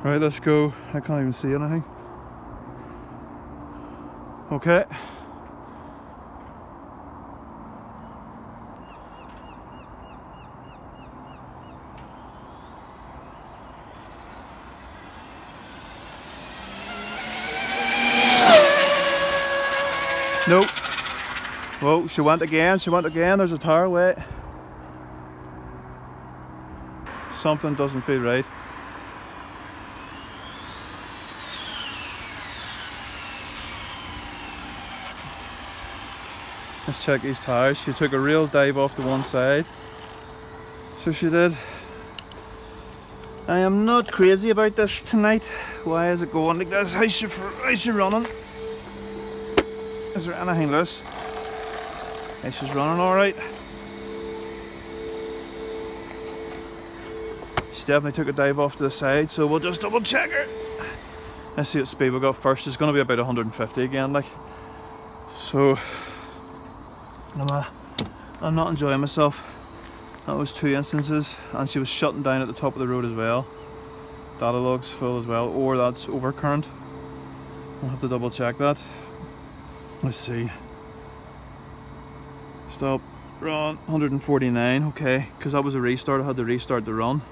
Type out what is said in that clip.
Right, let's go. I can't even see anything. Okay. Nope. Whoa, she went again, there's a tyre, wait. Something doesn't feel right. Let's check these tyres. She took a real dive off to one side. So she did. I am not crazy about this tonight. Why is it going like this? How's she running? Is there anything loose? Hey, she's running alright. She definitely took a dive off to the side, so we'll just double check her. Let's see what speed we got first. It's going to be about 150 again, like. So, I'm not enjoying myself. That was 2 instances, and she was shutting down at the top of the road as well. Data log's full as well, or that's overcurrent. I'll have to double check that. Let's see. Stop, run, 149, okay, because that was a restart. I had to restart the run.